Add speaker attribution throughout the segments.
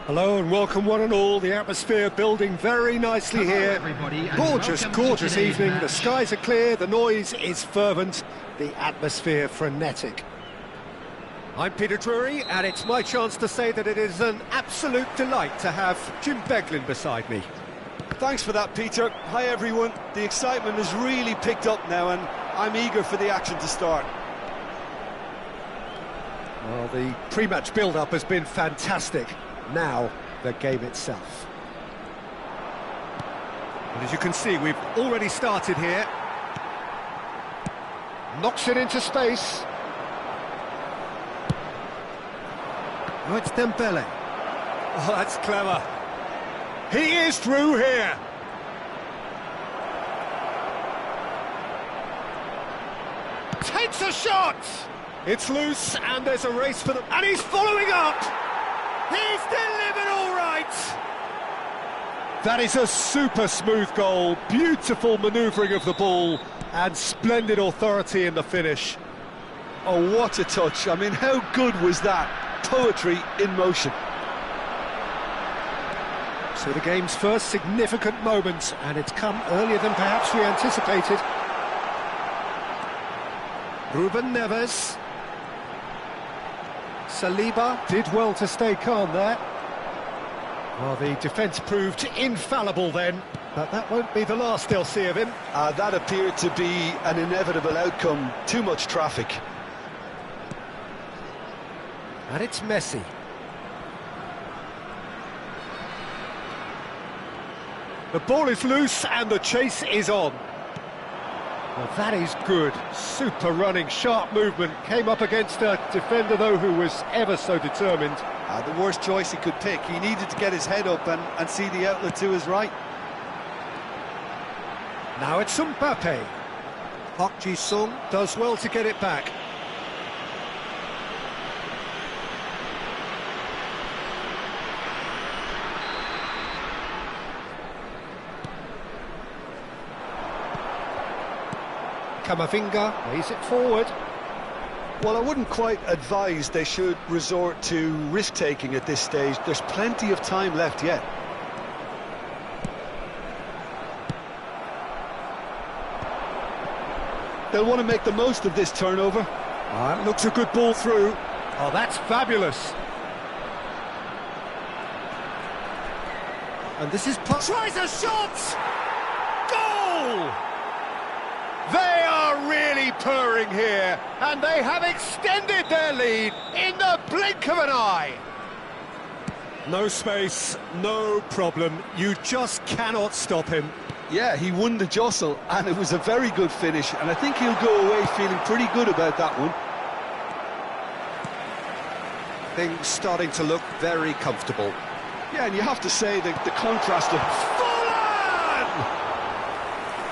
Speaker 1: Hello and welcome one and all. The atmosphere building very nicely here.
Speaker 2: Everybody, and
Speaker 1: Gorgeous evening.
Speaker 2: match.
Speaker 1: The skies are clear, the noise is fervent, the atmosphere frenetic. I'm Peter Drury, and it's my chance to say that it is an absolute delight to have Jim Beglin beside me.
Speaker 3: Thanks for that, Peter. Hi, everyone. The excitement has really picked up now, and I'm eager for the action to start.
Speaker 1: Well, the pre-match build-up has been fantastic. Now, the game itself. And as you can see, we've already started here. Knocks it into space. Oh, it's Dembele. Oh, that's clever. He is through here. Takes a shot. It's loose, and there's a race for them. And he's following up. He's delivered all right! That is a super smooth goal, beautiful manoeuvring of the ball, and splendid authority in the finish.
Speaker 3: Oh, what a touch. I mean, how good was that? Poetry in motion.
Speaker 1: So the game's first significant moment, and it's come earlier than perhaps we anticipated. Ruben Neves. Saliba did well to stay calm there. Well, the defence proved infallible then, but that won't be the last they'll see of him.
Speaker 3: That appeared to be an inevitable outcome. Too much traffic.
Speaker 1: And it's Messi. The ball is loose and the chase is on. Well, that is good. Super running, sharp movement. Came up against a defender, though, who was ever so determined.
Speaker 3: The worst choice he could pick. He needed to get his head up and see the outlet to his right.
Speaker 1: Now it's Mbappe. Park Ji-sung does well to get it back. Camavinga lays it forward.
Speaker 3: Well, I wouldn't quite advise they should resort to risk-taking at this stage. There's plenty of time left yet. They'll want to make the most of this turnover.
Speaker 1: That looks a good ball through. Oh, that's fabulous. And this is... Tries a shot! Goal! They are really purring here, and they have extended their lead in the blink of an eye. No space, no problem. You just cannot stop him.
Speaker 3: Yeah, he won the jostle, and it was a very good finish, and I think he'll go away feeling pretty good about that one.
Speaker 1: Things starting to look very comfortable.
Speaker 3: Yeah, and you have to say that the contrast of...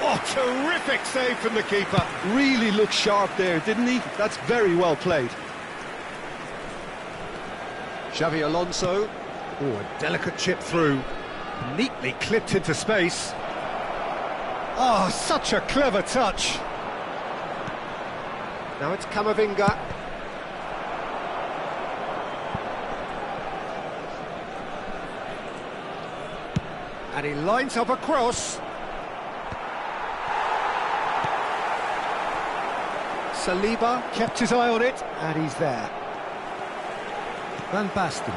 Speaker 1: Oh, terrific save from the keeper.
Speaker 3: Really looked sharp there, didn't he? That's very well played.
Speaker 1: Xavi Alonso. Oh, a delicate chip through. Neatly clipped into space. Oh, such a clever touch. Now it's Camavinga. And he lines up a cross. Saliba kept his eye on it, and he's there. Van Basten.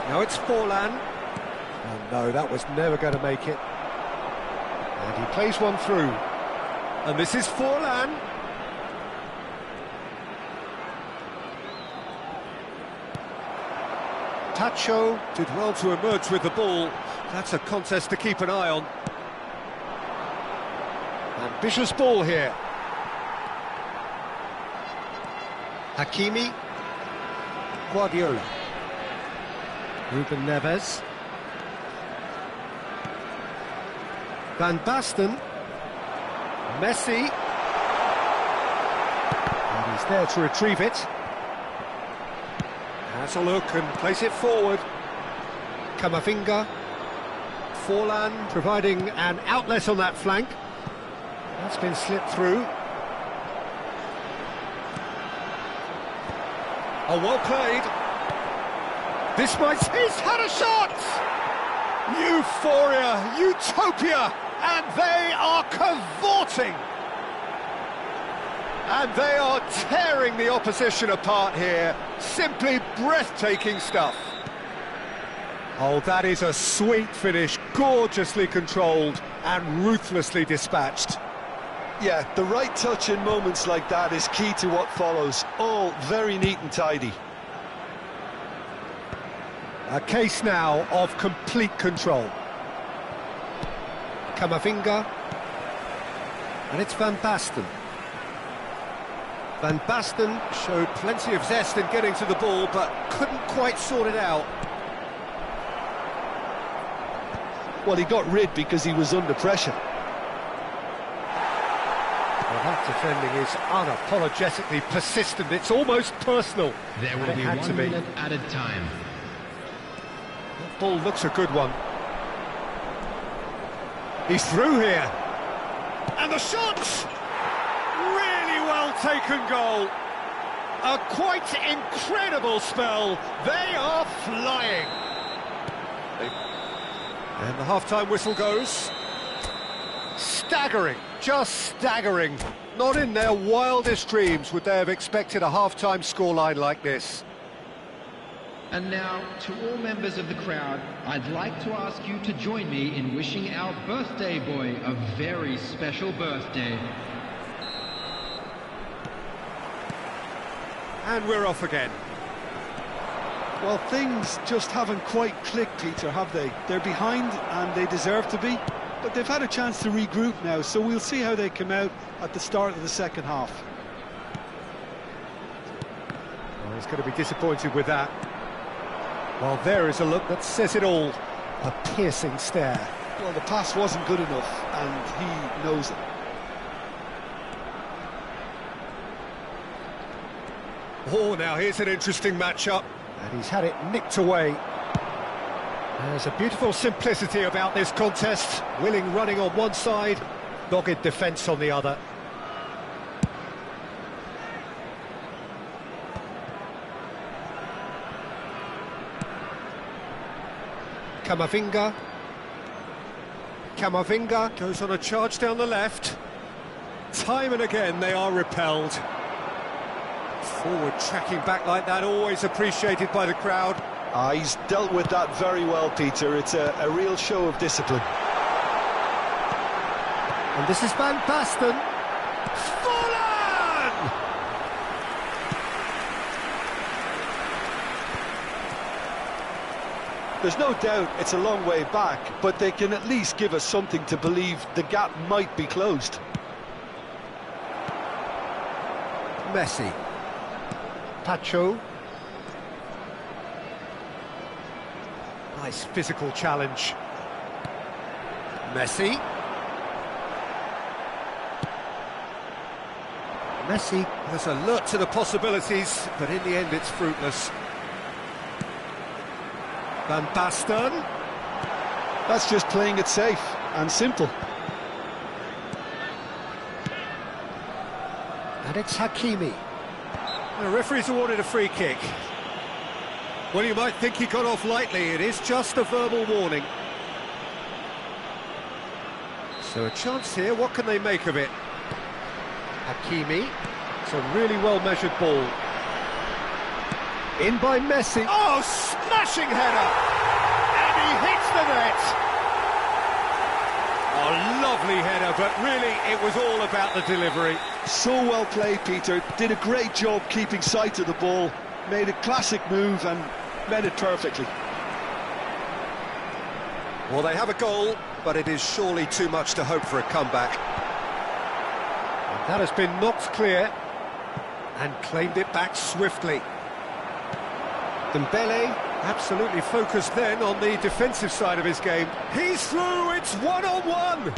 Speaker 1: Now it's Forlan. Oh no, that was never going to make it. And he plays one through. And this is Forlan. Tacho did well to emerge with the ball. That's a contest to keep an eye on. Ambitious ball here. Hakimi, Guardiola, Ruben Neves, Van Basten, Messi, and he's there to retrieve it. Has a look and plays it forward. Camavinga, Forlan providing an outlet on that flank. That's been slipped through. Oh, well played. This might... He's had a shot! Euphoria, utopia, and they are cavorting. And they are tearing the opposition apart here. Simply breathtaking stuff. Oh, that is a sweet finish, gorgeously controlled and ruthlessly dispatched.
Speaker 3: Yeah, the right touch in moments like that is key to what follows. All very neat and tidy.
Speaker 1: A case now of complete control. Camavinga. And it's Van Basten. Van Basten showed plenty of zest in getting to the ball, but couldn't quite sort it out.
Speaker 3: Well, he got rid because he was under pressure.
Speaker 1: Well, that defending is unapologetically persistent. It's almost personal.
Speaker 2: There will be 1 minute added time.
Speaker 1: That ball looks a good one. He's through here. And the shot! Really well taken goal. A quite incredible spell. They are flying. And the half-time whistle goes. Staggering, just staggering. Not in their wildest dreams would they have expected a half-time scoreline like this.
Speaker 2: And now, to all members of the crowd, I'd like to ask you to join me in wishing our birthday boy a very special birthday.
Speaker 1: And we're off again.
Speaker 3: Well, things just haven't quite clicked, Peter, have they? They're behind and they deserve to be, but they've had a chance to regroup now, so we'll see how they come out at the start of the second half.
Speaker 1: Well, he's going to be disappointed with that. Well, there is a look that says it all. A piercing stare.
Speaker 3: Well, the pass wasn't good enough, and he knows it.
Speaker 1: Oh, now here's an interesting matchup. And he's had it nicked away. There's a beautiful simplicity about this contest. Willing running on one side, dogged defence on the other. Camavinga. Camavinga goes on a charge down the left. Time and again they are repelled. Forward tracking back like that, always appreciated by the crowd.
Speaker 3: He's dealt with that very well, Peter. It's a real show of discipline.
Speaker 1: And this is Van Basten. Fallen!
Speaker 3: There's no doubt it's a long way back, but they can at least give us something to believe the gap might be closed.
Speaker 1: Messi. Pacho. Nice physical challenge. Messi. Messi was alert to the possibilities, but in the end it's fruitless. Van Basten.
Speaker 3: That's just playing it safe and simple.
Speaker 1: And it's Hakimi. The referee's awarded a free kick. Well, you might think he got off lightly. It is just a verbal warning. So a chance here. What can they make of it? Hakimi. It's a really well-measured ball. In by Messi. Oh, smashing header! And he hits the net! Oh, lovely header, but really it was all about the delivery.
Speaker 3: So well played, Peter. Did a great job keeping sight of the ball. Made a classic move and read it perfectly.
Speaker 1: Well, they have a goal, but it is surely too much to hope for a comeback. And that has been knocked clear and claimed it back swiftly. Dembele absolutely focused then on the defensive side of his game. He's through, it's one-on-one!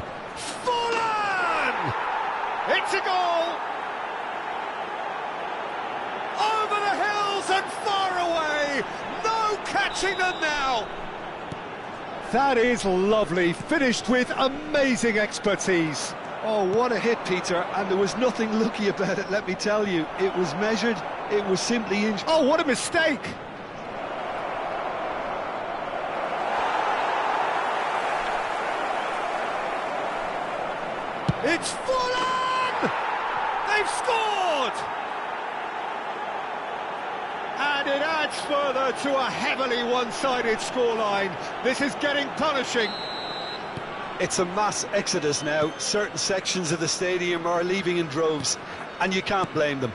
Speaker 1: Fallen! It's a goal! Over the hills and far away! No catching them now! That is lovely, finished with amazing expertise.
Speaker 3: Oh, what a hit, Peter, and there was nothing lucky about it, let me tell you. It was measured, it was simply injured.
Speaker 1: Oh, what a mistake! It's Fulham! They've scored! And it adds further to a heavily one-sided scoreline. This is getting punishing.
Speaker 3: It's a mass exodus now. Certain sections of the stadium are leaving in droves, and you can't blame them.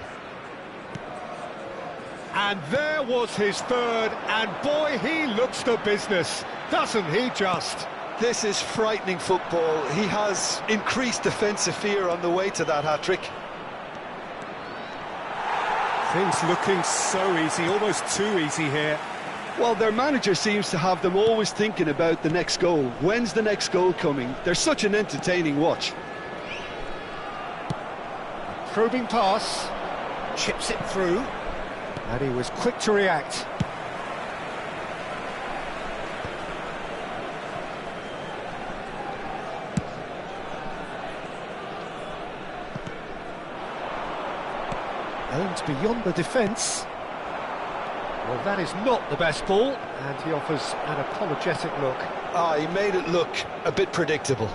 Speaker 1: And there was his third, and boy, he looks the business, doesn't he just?
Speaker 3: This is frightening football. He has increased defensive fear on the way to that hat-trick.
Speaker 1: Things looking so easy, almost too easy here.
Speaker 3: Well, their manager seems to have them always thinking about the next goal. When's the next goal coming? They're such an entertaining watch.
Speaker 1: Probing pass, chips it through, and he was quick to react. Aimed beyond the defence. Well, that is not the best ball, and he offers an apologetic look.
Speaker 3: He made it look a bit predictable.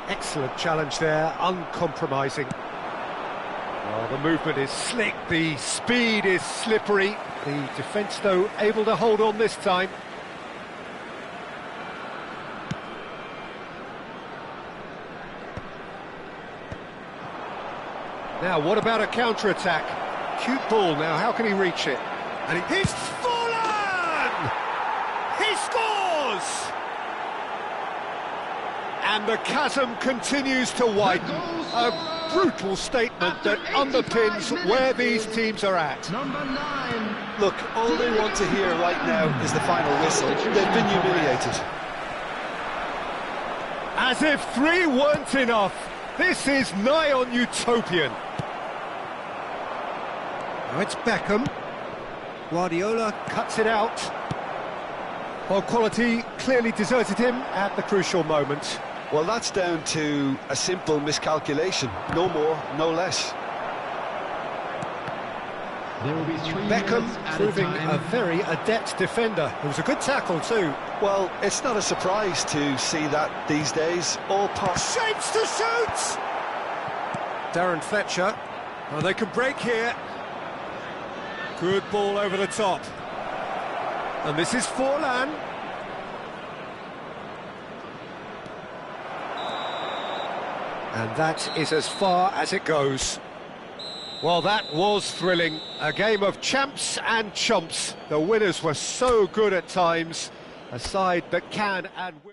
Speaker 1: Excellent challenge there, uncompromising. Oh, the movement is slick, the speed is slippery. The defence, though, able to hold on this time. Now, what about a counter-attack? Cute ball now, how can he reach it? And he's fallen! He scores! And the chasm continues to widen. A brutal statement that underpins where these teams are at.
Speaker 2: Number 9.
Speaker 3: Look, all they want to hear right now is the final whistle. They've been humiliated.
Speaker 1: As if 3 weren't enough, this is nigh on utopian. Now it's Beckham. Guardiola cuts it out. Well, quality clearly deserted him at the crucial moment.
Speaker 3: Well, that's down to a simple miscalculation. No more, no less.
Speaker 2: There will be 3
Speaker 1: Beckham
Speaker 2: minutes at
Speaker 1: proving
Speaker 2: a
Speaker 1: a
Speaker 2: time.
Speaker 1: very adept defender. It was a good tackle too.
Speaker 3: Well, it's not a surprise to see that these days. All pass.
Speaker 1: Shapes to shoot! Darren Fletcher. Oh, they can break here. Good ball over the top. And this is Forlan. And that is as far as it goes. Well, that was thrilling. A game of champs and chumps. The winners were so good at times. A side that can and will.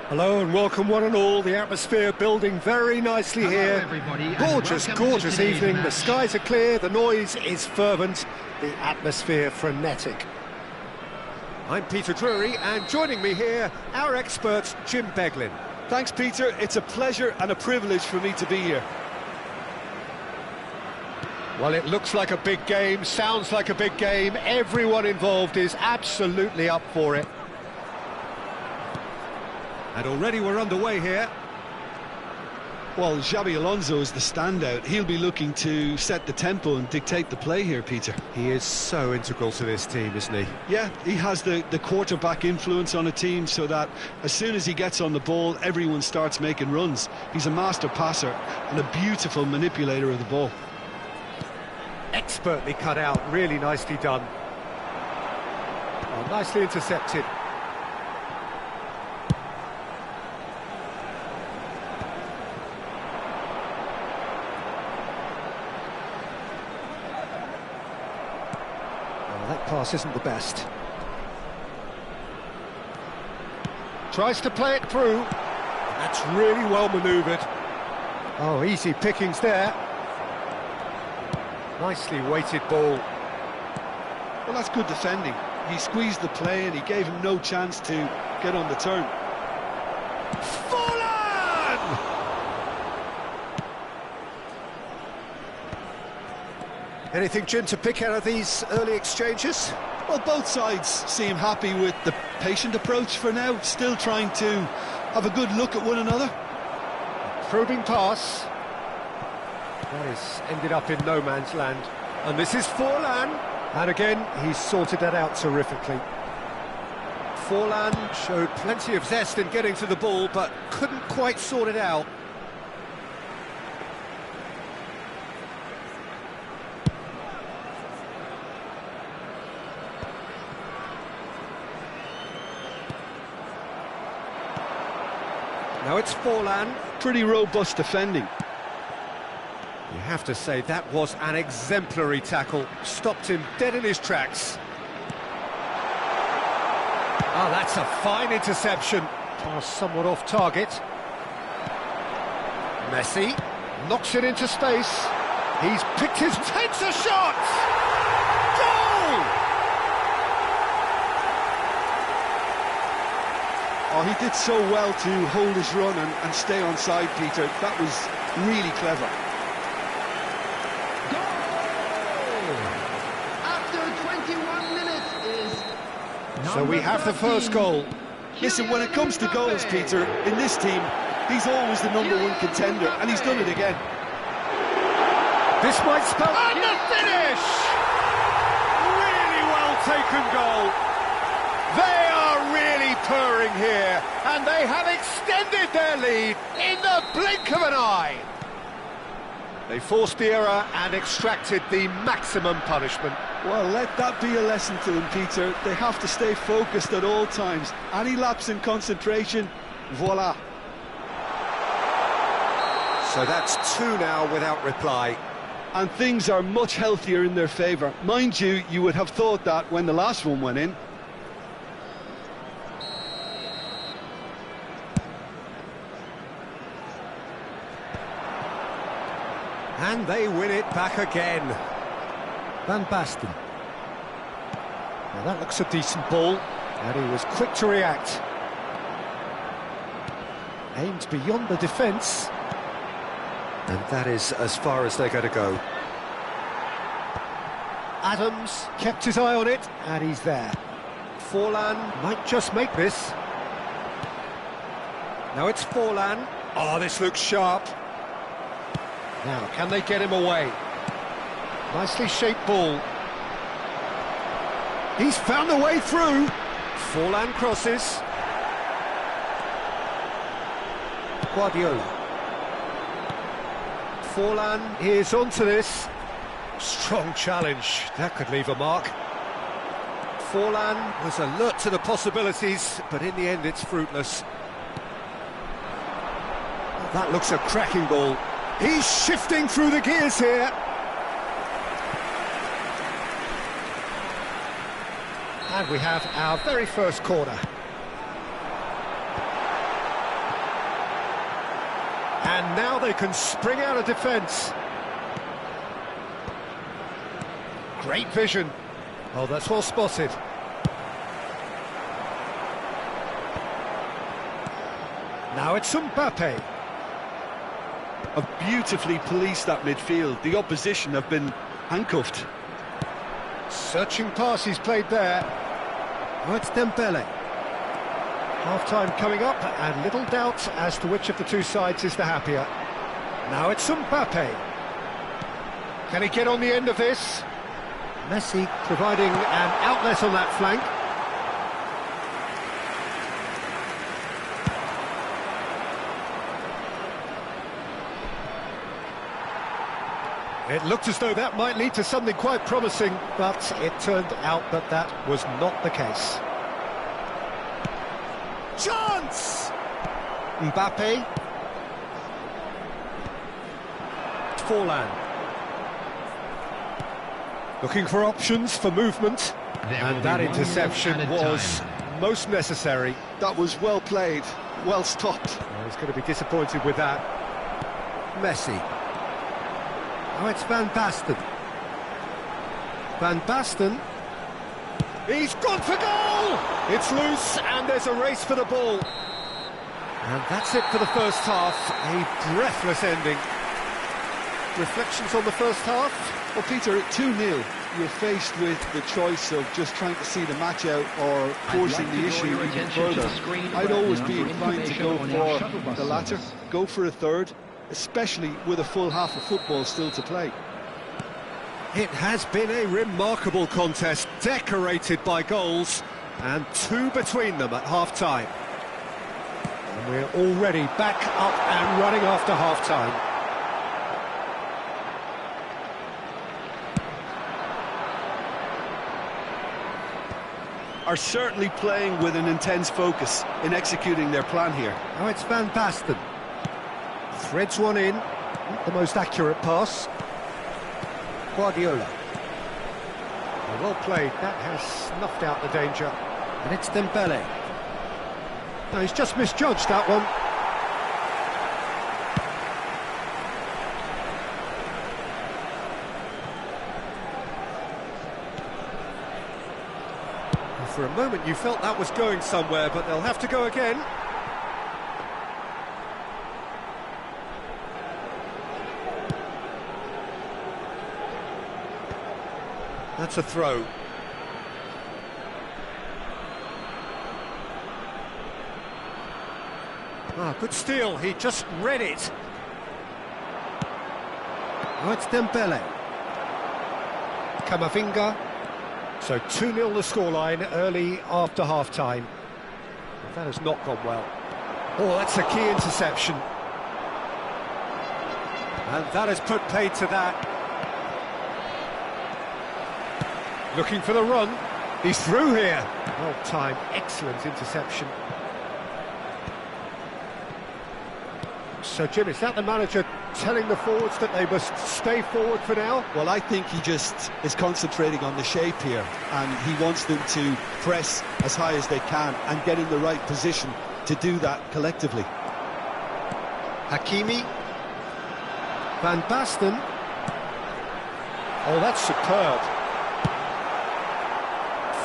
Speaker 1: Hello and welcome one and all. The atmosphere building very nicely here.
Speaker 2: Everybody, and
Speaker 1: Gorgeous,
Speaker 2: welcome to
Speaker 1: gorgeous
Speaker 2: today's
Speaker 1: evening. The
Speaker 2: match.
Speaker 1: skies are clear, the noise is fervent, the atmosphere frenetic. I'm Peter Drury, and joining me here, our expert Jim Beglin.
Speaker 3: Thanks, Peter. It's a pleasure and a privilege for me to be here.
Speaker 1: Well, it looks like a big game, sounds like a big game. Everyone involved is absolutely up for it. And already we're underway here.
Speaker 3: Well, Xabi Alonso is the standout. He'll be looking to set the tempo and dictate the play here, Peter.
Speaker 1: He is so integral to this team, isn't he?
Speaker 3: Yeah, he has the quarterback influence on a team so that as soon as he gets on the ball, everyone starts making runs. He's a master passer and a beautiful manipulator of the ball.
Speaker 1: Expertly cut out, really nicely done. Oh, nicely intercepted. Oh, that pass isn't the best. Tries to play it through. That's really well manoeuvred. Oh, easy pickings there. Nicely weighted ball.
Speaker 3: Well, that's good defending. He squeezed the play and he gave him no chance to get on the turn.
Speaker 1: Forlan! Anything, Jim, to pick out of these early exchanges?
Speaker 3: Well, both sides seem happy with the patient approach for now, still trying to have a good look at one another.
Speaker 1: Probing pass. That has ended up in no man's land. And this is Forlan. And again, he's sorted that out terrifically. Forlan showed plenty of zest in getting to the ball, but couldn't quite sort it out. Now it's Forlan.
Speaker 3: Pretty robust defending.
Speaker 1: You have to say that was an exemplary tackle. Stopped him dead in his tracks. Ah, that's a fine interception. Pass somewhat off target. Messi knocks it into space. He's picked his... takes a shot! Goal!
Speaker 3: Oh, he did so well to hold his run and stay on side, Peter. That was really clever.
Speaker 1: So we have the first goal.
Speaker 3: Listen, when it comes to goals, Peter, in this team, he's always the #1 contender, and he's done it again.
Speaker 1: This might spell... And the finish! Really well taken goal. They are really purring here, and they have extended their lead in the blink of an eye. They forced the error and extracted the maximum punishment.
Speaker 3: Well, let that be a lesson to them, Peter. They have to stay focused at all times. Any lapse in concentration, voila.
Speaker 1: So that's 2 now without reply.
Speaker 3: And things are much healthier in their favour. Mind you, you would have thought that when the last one went in.
Speaker 1: And they win it back again. Van Basten. Now that looks a decent ball, and he was quick to react. Aimed beyond the defence. And that is as far as they're going to go. Adams kept his eye on it, and he's there. Forlan might just make this. Now it's Forlan. Oh, this looks sharp. Now, can they get him away? Nicely shaped ball. He's found a way through. Forlan crosses. Guardiola. Forlan is onto this. Strong challenge. That could leave a mark. Forlan was alert to the possibilities, but in the end it's fruitless. That looks a cracking ball. He's shifting through the gears here. And we have our very first corner. And now they can spring out of defence. Great vision. Oh, that's well spotted. Now it's Mbappe.
Speaker 3: Have beautifully policed that midfield. The opposition have been handcuffed.
Speaker 1: Searching pass he's played there. Oh, it's Dembele. Half-time coming up, and little doubt as to which of the two sides is the happier. Now it's Mbappe. Can he get on the end of this? Messi providing an outlet on that flank. It looked as though that might lead to something quite promising, but it turned out that that was not the case. Chance! Mbappe. Forlan. Looking for options for movement. And that interception was most necessary.
Speaker 3: That was well played, well stopped.
Speaker 1: Well, he's going to be disappointed with that. Messi. Oh, it's Van Basten. Van Basten. He's gone for goal! It's loose, and there's a race for the ball. And that's it for the first half. A breathless ending. Reflections on the first half?
Speaker 3: Well, Peter, at 2-0, you're faced with the choice of just trying to see the match out or forcing the issue even further. I'd always be inclined to go for the latter, go for a third, especially with a full half of football still to play.
Speaker 1: It has been a remarkable contest, decorated by goals, and two between them at half-time. And we're already back up and running after half-time.
Speaker 3: Are certainly playing with an intense focus in executing their plan here.
Speaker 1: Now it's Van Basten. Threads one in, not the most accurate pass. Guardiola. Well played, that has snuffed out the danger. And it's Dembele. No, he's just misjudged that one. For a moment you felt that was going somewhere, but they'll have to go again. That's a throw. Ah, good steal, he just read it. Oh, it's Dembele. Camavinga. So 2-0 the scoreline early after half-time. That has not gone well. Oh, that's a key interception. And that has put paid to that. Looking for the run. He's through here. Well timed, excellent interception. So, Jim, is that the manager telling the forwards that they must stay forward for now?
Speaker 3: Well, I think he just is concentrating on the shape here, and he wants them to press as high as they can and get in the right position to do that collectively.
Speaker 1: Hakimi. Van Basten. Oh, that's superb.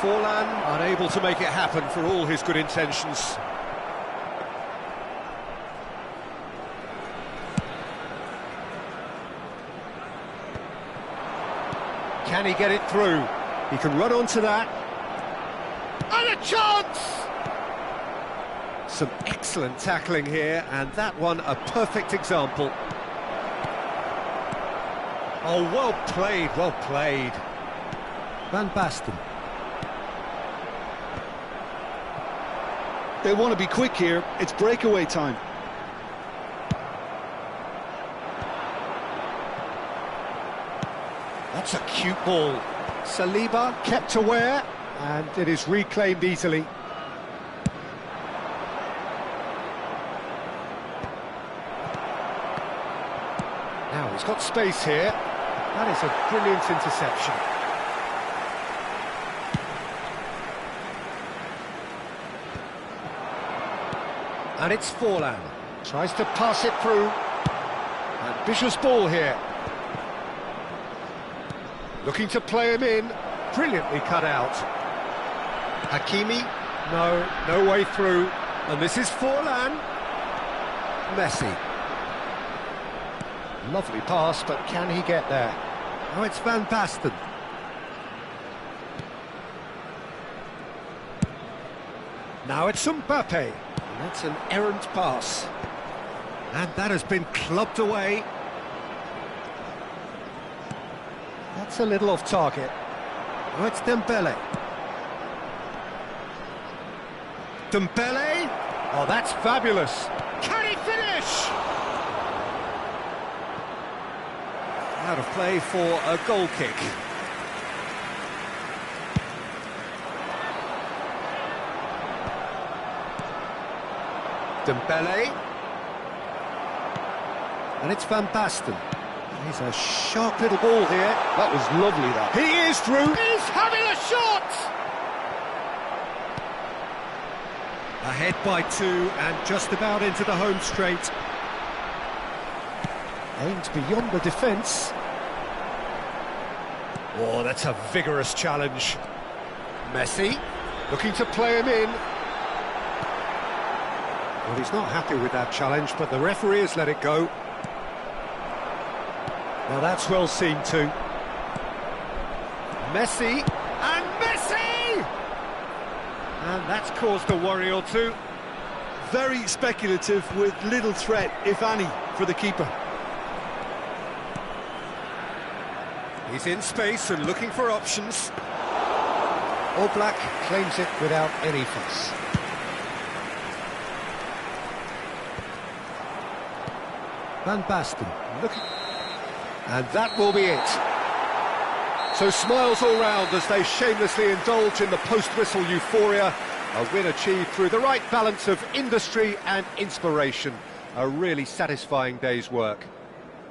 Speaker 1: Forlan unable to make it happen for all his good intentions. Can he get it through? He can run onto that. And a chance! Some excellent tackling here, and that one a perfect example. Oh, well played, well played. Van Basten.
Speaker 3: They want to be quick here. It's breakaway time.
Speaker 1: That's a cute ball. Saliba kept aware, and it is reclaimed easily. Now he's got space here. That is a brilliant interception. And it's Forlan. Tries to pass it through. Ambitious ball here. Looking to play him in. Brilliantly cut out. Hakimi. No way through. And this is Forlan. Messi. Lovely pass, but can he get there? Oh, it's Van Basten. Now it's Mbappe. And that's an errant pass. And that has been clubbed away. That's a little off target. Oh, it's Dembele. Dembele? Oh, that's fabulous. Can he finish? Out of play for a goal kick. Dembele. And it's Van Basten. He's a sharp little ball here.
Speaker 3: That was lovely, that.
Speaker 1: He is through. He's having a shot! Ahead by 2 and just about into the home straight. Aimed beyond the defence. Oh, that's a vigorous challenge. Messi, looking to play him in. Well, he's not happy with that challenge, but the referee has let it go. Now that's well seen too. Messi, and Messi! And that's caused a worry or two.
Speaker 3: Very speculative with little threat, if any, for the keeper.
Speaker 1: He's in space and looking for options. Oblak claims it without any fuss. Van Basten looking... And that will be it. So smiles all round as they shamelessly indulge in the post-whistle euphoria. A win achieved through the right balance of industry and inspiration. A really satisfying day's work.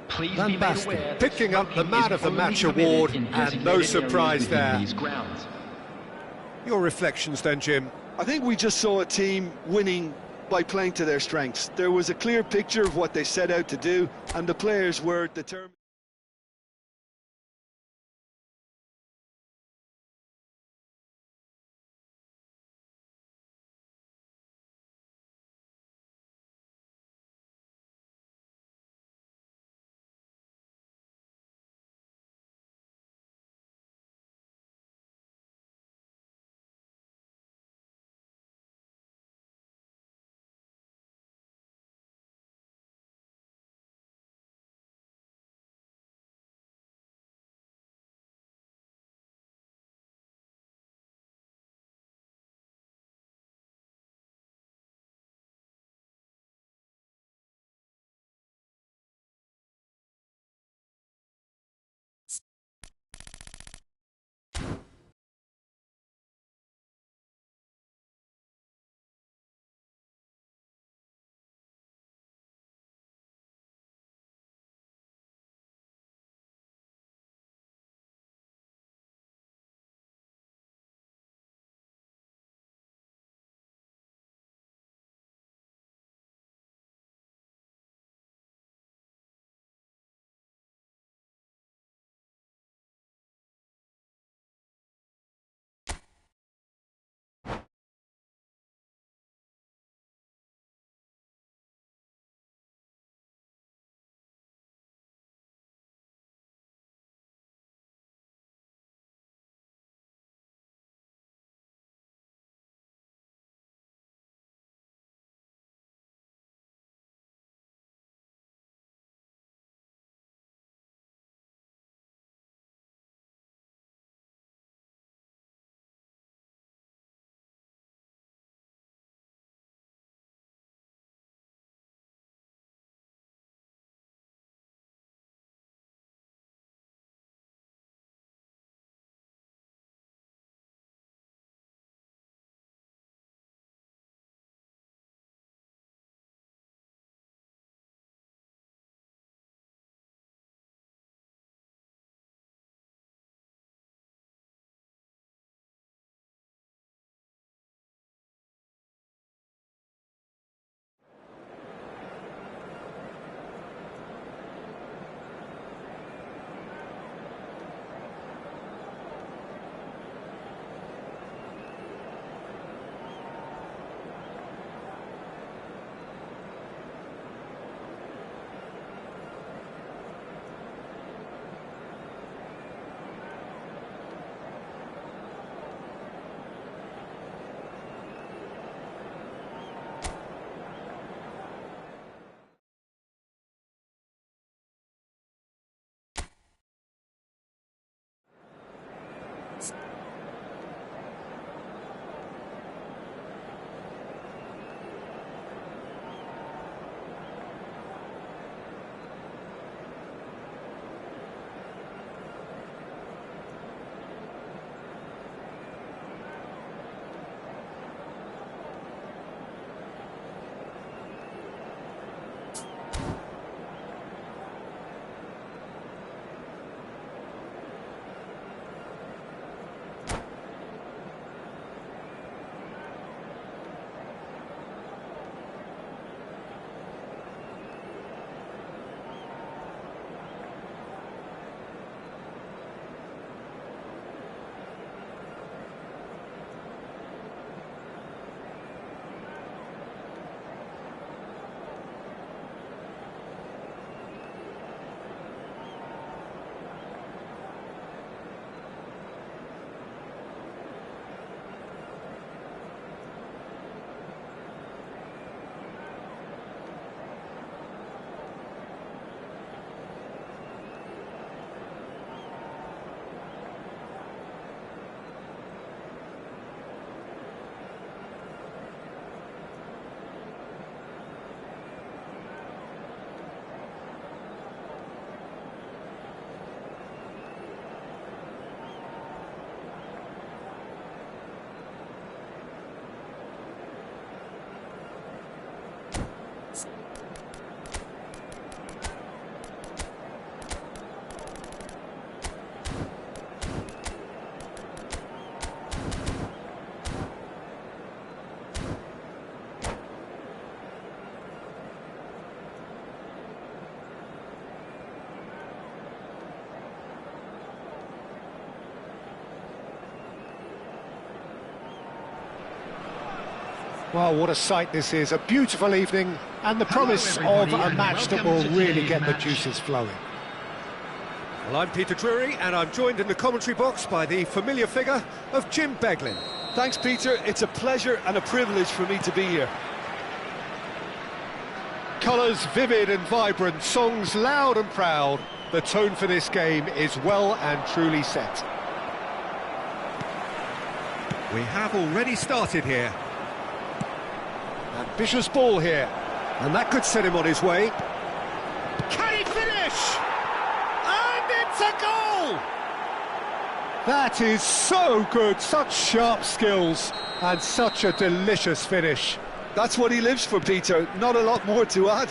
Speaker 2: Please
Speaker 1: Van
Speaker 2: be made
Speaker 1: Basten
Speaker 2: aware
Speaker 1: picking up the
Speaker 2: smoking
Speaker 1: man
Speaker 2: is
Speaker 1: of the
Speaker 2: only
Speaker 1: match
Speaker 2: permitted
Speaker 1: award,
Speaker 2: in
Speaker 1: and
Speaker 2: designated
Speaker 1: no
Speaker 2: areas
Speaker 1: surprise
Speaker 2: within
Speaker 1: there.
Speaker 2: these grounds.
Speaker 1: Your reflections then, Jim?
Speaker 3: I think we just saw a team winning by playing to their strengths. There was a clear picture of what they set out to do, and the players were determined.
Speaker 1: Well, what a sight this is. A beautiful evening and the promise of a match that will really get the juices flowing.
Speaker 4: Well, I'm Peter Drury, and I'm joined in the commentary box by the familiar figure of Jim Beglin.
Speaker 3: Thanks, Peter. It's a pleasure and a privilege for me to be here.
Speaker 1: Colours vivid and vibrant, songs loud and proud. The tone for this game is well and truly set.
Speaker 4: We have already started here.
Speaker 1: Ambitious ball here.
Speaker 4: And that could set him on his way.
Speaker 1: Can he finish? And it's a goal! That is so good, such sharp skills and such a delicious finish.
Speaker 3: That's what he lives for, Peter. Not a lot more to add.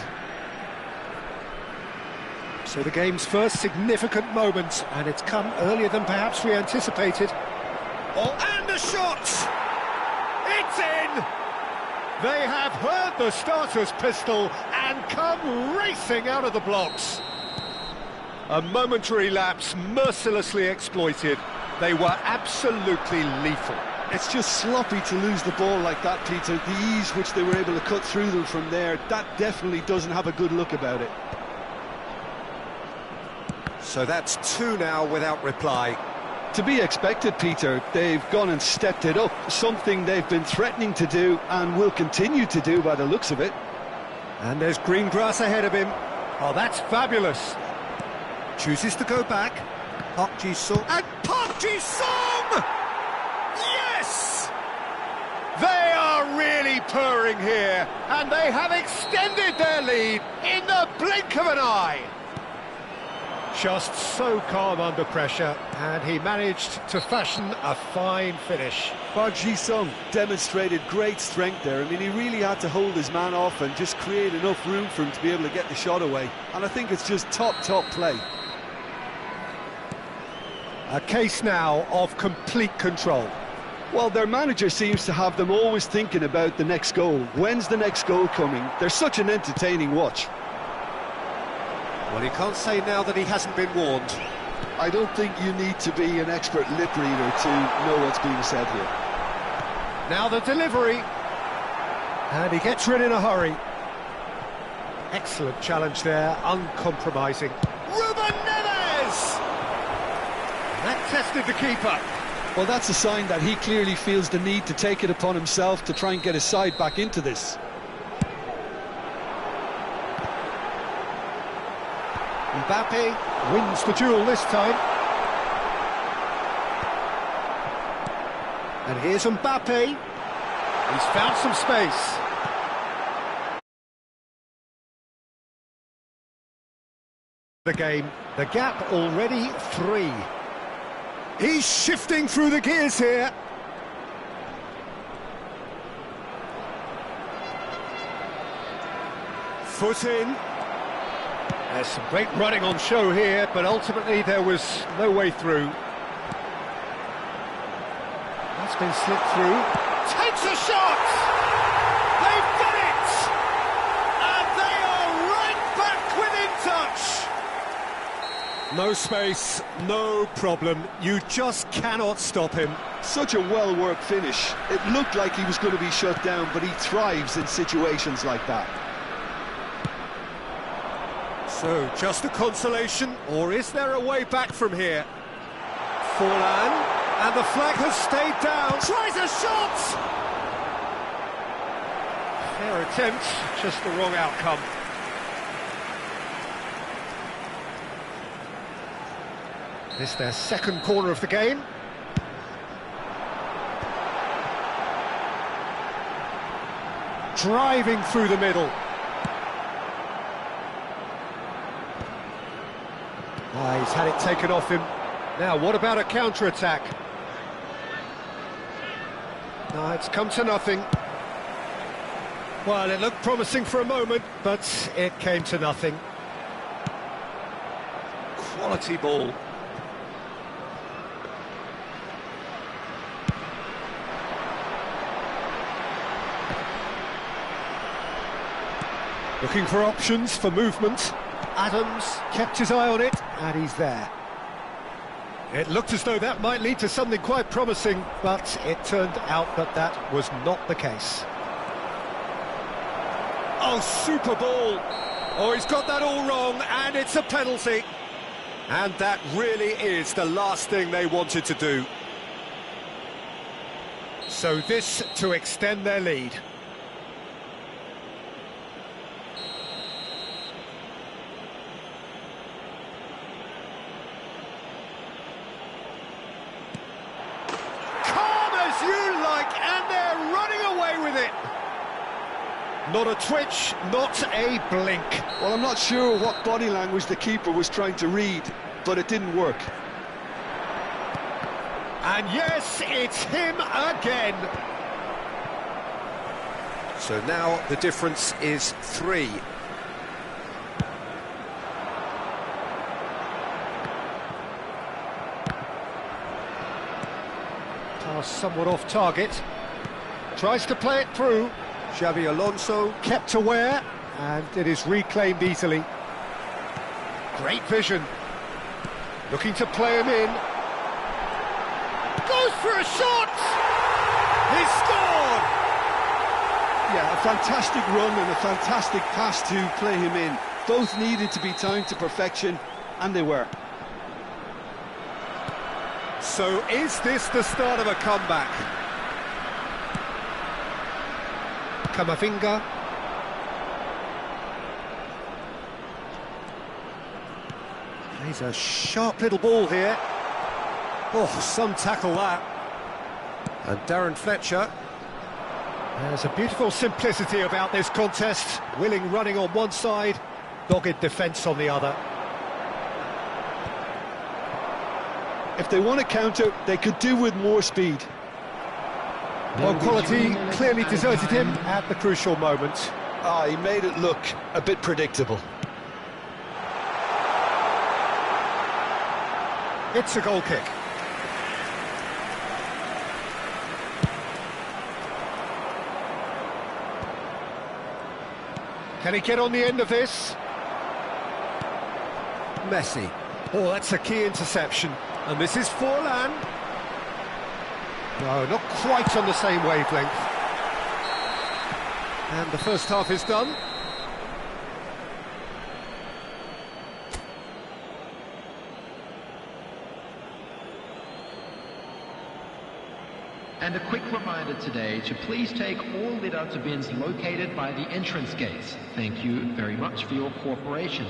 Speaker 1: So the game's first significant moment, and it's come earlier than perhaps we anticipated.
Speaker 4: Oh, and a shot!
Speaker 1: It's in! They have heard the starter's pistol and come racing out of the blocks. A momentary lapse mercilessly exploited. They were absolutely lethal.
Speaker 3: It's just sloppy to lose the ball like that, Peter. The ease which they were able to cut through them from there, that definitely doesn't have a good look about it.
Speaker 4: So that's two now without reply.
Speaker 3: To be expected, Peter. They've gone and stepped it up, something they've been threatening to do and will continue to do by the looks of it.
Speaker 4: And there's green grass ahead of him.
Speaker 1: Oh, that's fabulous.
Speaker 4: Chooses to go back. Park Ji-sung.
Speaker 1: And Park Ji-sung! Yes! They are really purring here, and they have extended their lead in the blink of an eye. Just so calm under pressure, and he managed to fashion a fine finish.
Speaker 3: Park Ji-sung demonstrated great strength there. I mean, he really had to hold his man off and just create enough room for him to be able to get the shot away. And I think it's just top play.
Speaker 1: A case now of complete control.
Speaker 3: Well, their manager seems to have them always thinking about the next goal. When's the next goal coming? They're such an entertaining watch.
Speaker 4: Well, he can't say now that he hasn't been warned.
Speaker 3: I don't think you need to be an expert lip reader to know what's being said here.
Speaker 1: Now the delivery. And he gets rid in a hurry. Excellent challenge there, uncompromising. Ruben Neves! That tested the keeper.
Speaker 3: Well, that's a sign that he clearly feels the need to take it upon himself to try and get his side back into this.
Speaker 1: Mbappe wins the duel this time. And here's Mbappe. He's found some space. The game, the gap already 3. He's shifting through the gears here. Foot in. There's some great running on show here, but ultimately there was no way through. That's been slipped through. Takes a shot! They've done it! And they are right back within touch! No space, no problem. You just cannot stop him.
Speaker 3: Such a well-worked finish. It looked like he was going to be shut down, but he thrives in situations like that.
Speaker 1: So, just a consolation, or is there a way back from here? Forlan, and the flag has stayed down. Tries a shot! Fair attempt, just the wrong outcome. This their second corner of the game. Driving through the middle. He's had it taken off him. Now, what about a counter-attack? No, it's come to nothing. Well, it looked promising for a moment, but it came to nothing. Quality ball. Looking for options for movement. Adams kept his eye on it, and he's there. It looked as though that might lead to something quite promising, but it turned out that that was not the case.
Speaker 4: Oh, super ball. Oh, he's got that all wrong, and it's a penalty. And that really is the last thing they wanted to do. So this to extend their lead.
Speaker 1: Calm as you like, and they're running away with it.
Speaker 4: Not a twitch, not a blink.
Speaker 3: Well, I'm not sure what body language the keeper was trying to read, but it didn't work.
Speaker 1: And yes, it's him again.
Speaker 4: So now the difference is 3.
Speaker 1: Pass somewhat off target. Tries to play it through.
Speaker 4: Xabi Alonso
Speaker 1: Kept aware, and it is reclaimed easily. Great vision. Looking to play him in. Goes for a shot! He scored!
Speaker 3: Yeah, a fantastic run and a fantastic pass to play him in. Both needed to be timed to perfection, and they were.
Speaker 4: So is this the start of a comeback?
Speaker 1: Camavinga.
Speaker 4: Plays a sharp little ball here. Oh, some tackle that. And Darren Fletcher.
Speaker 1: There's a beautiful simplicity about this contest. Willing running on one side, dogged defence on the other.
Speaker 3: If they want to counter, they could do with more speed.
Speaker 1: Well, quality clearly deserted him at the crucial moment.
Speaker 3: He made it look a bit predictable.
Speaker 1: It's a goal kick. Can he get on the end of this?
Speaker 4: Messi.
Speaker 1: Oh, that's a key interception.
Speaker 4: And this is Forlan.
Speaker 1: No, not quite on the same wavelength.
Speaker 4: And the first half is done.
Speaker 2: And a quick reminder today to please take all litter bins located by the entrance gates. Thank you very much for your cooperation.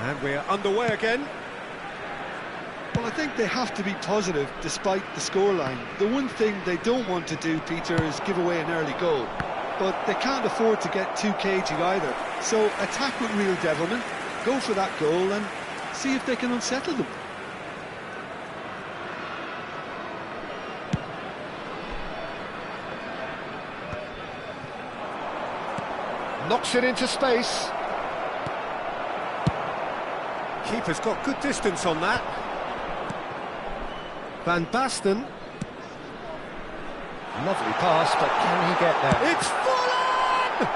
Speaker 4: And we're underway again.
Speaker 3: Well, I think they have to be positive despite the scoreline. The one thing they don't want to do, Peter, is give away an early goal. But they can't afford to get too cagey either. So attack with real devilment, go for that goal and see if they can unsettle them.
Speaker 1: Knocks it into space.
Speaker 4: Keeper's got good distance on that. Van Basten.
Speaker 1: Lovely pass, but can he get there?
Speaker 4: It's Forlan!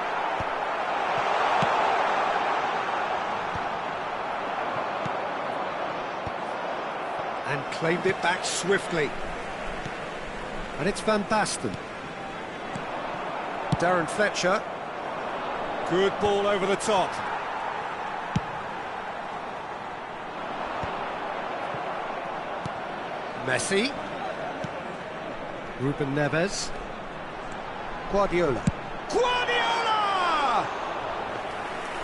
Speaker 4: And claimed it back swiftly. And it's Van Basten. Darren Fletcher. Good ball over the top. Messi. Ruben Neves. Guardiola. Guardiola!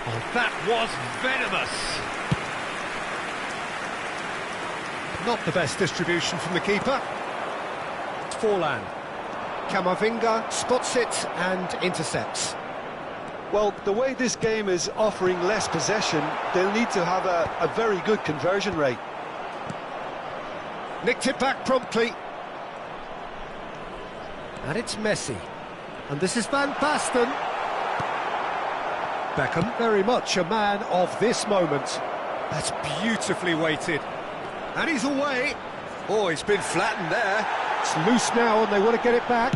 Speaker 1: Oh, that was venomous. Not the best distribution from the keeper.
Speaker 4: Forlan. Camavinga spots it and intercepts.
Speaker 3: Well, the way this game is offering less possession, they'll need to have a very good conversion rate.
Speaker 4: Nicked it back promptly. And it's Messi. And this is Van Basten. Beckham, very much a man of this moment. That's beautifully weighted. And he's away. Oh, he's been flattened there. It's loose now and they want to get it back.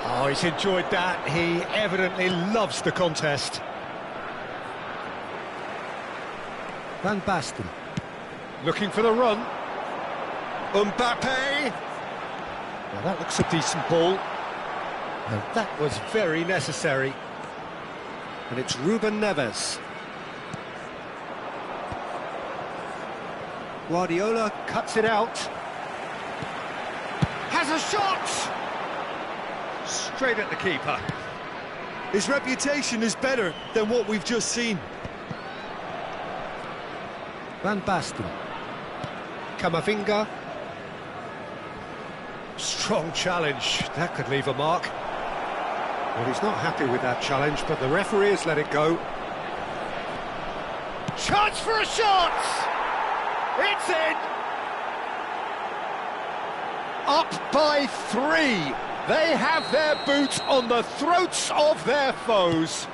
Speaker 4: Oh, he's enjoyed that. He evidently loves the contest. Van Basten. Looking for the run. Mbappe. Now that looks a decent ball. And that was very necessary. And it's Ruben Neves. Guardiola cuts it out. Has a shot! Straight at the keeper.
Speaker 3: His reputation is better than what we've just seen.
Speaker 4: Van Basten. Camavinga. Strong challenge. That could leave a mark. Well, he's not happy with that challenge, but the referee has let it go.
Speaker 1: Chance for a shot! It's in! Up by 3. They have their boots on the throats of their foes.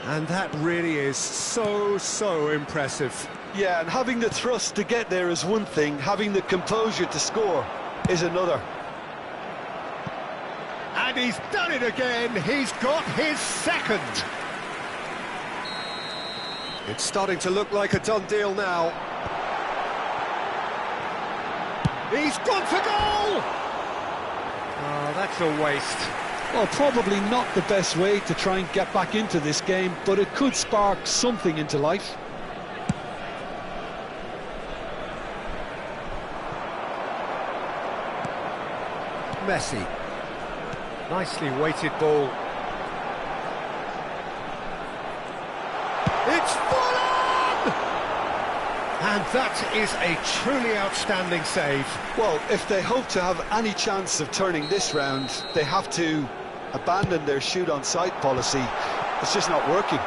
Speaker 4: And that really is so impressive.
Speaker 3: Yeah, and having the thrust to get there is one thing, having the composure to score is another.
Speaker 1: And he's done it again. He's got his second.
Speaker 4: It's starting to look like a done deal now.
Speaker 1: He's gone for goal!
Speaker 4: Oh, that's a waste.
Speaker 3: Well, probably not the best way to try and get back into this game, but it could spark something into life.
Speaker 4: Messi. Nicely weighted ball.
Speaker 1: It's Fulham!
Speaker 4: And that is a truly outstanding save.
Speaker 3: Well, if they hope to have any chance of turning this round, they have to abandon their shoot-on-sight policy. It's just not working.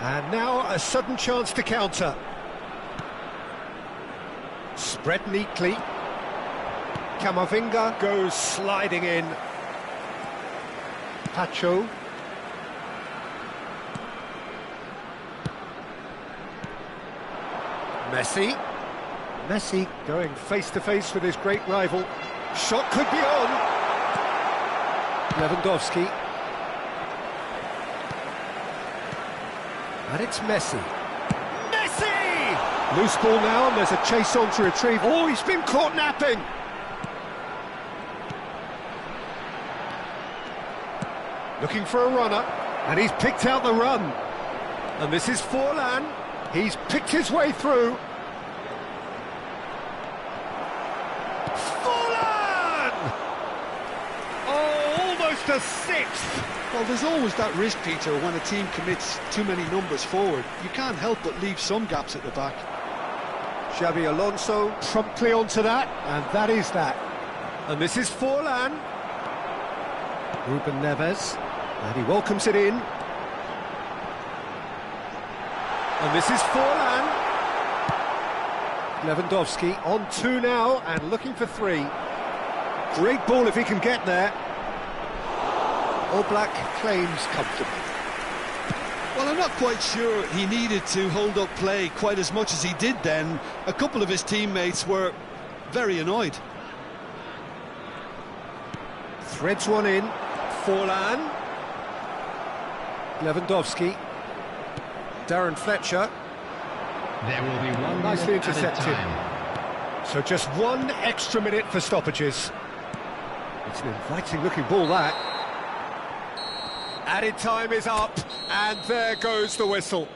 Speaker 4: And now a sudden chance to counter. Spread neatly. Camavinga goes sliding in. Pacho. Messi. Messi going face-to-face with his great rival. Shot could be on. Lewandowski. And it's Messi.
Speaker 1: Messi!
Speaker 4: Loose ball now, and there's a chase on to retrieve. Oh, he's been caught napping. Looking for a runner, and he's picked out the run. And this is Forlan. He's picked his way through.
Speaker 1: Fulham! Oh, almost a sixth.
Speaker 3: Well, there's always that risk, Peter, when a team commits too many numbers forward. You can't help but leave some gaps at the back.
Speaker 4: Xabi Alonso promptly onto that, and that is that. And this is Forlan. Ruben Neves, and he welcomes it in. And this is Forlan. Lewandowski on 2 now, and looking for 3. Great ball if he can get there. Oblak claims comfortably.
Speaker 3: Well, I'm not quite sure he needed to hold up play quite as much as he did then. A couple of his teammates were very annoyed.
Speaker 4: Threads one in. Forlan. Lewandowski. Darren Fletcher.
Speaker 2: There will be one
Speaker 4: Nicely
Speaker 2: minute at a
Speaker 4: intercepted.
Speaker 2: time.
Speaker 4: So just 1 extra minute for stoppages. It's an inviting looking ball, that. Added time is up, and there goes the whistle.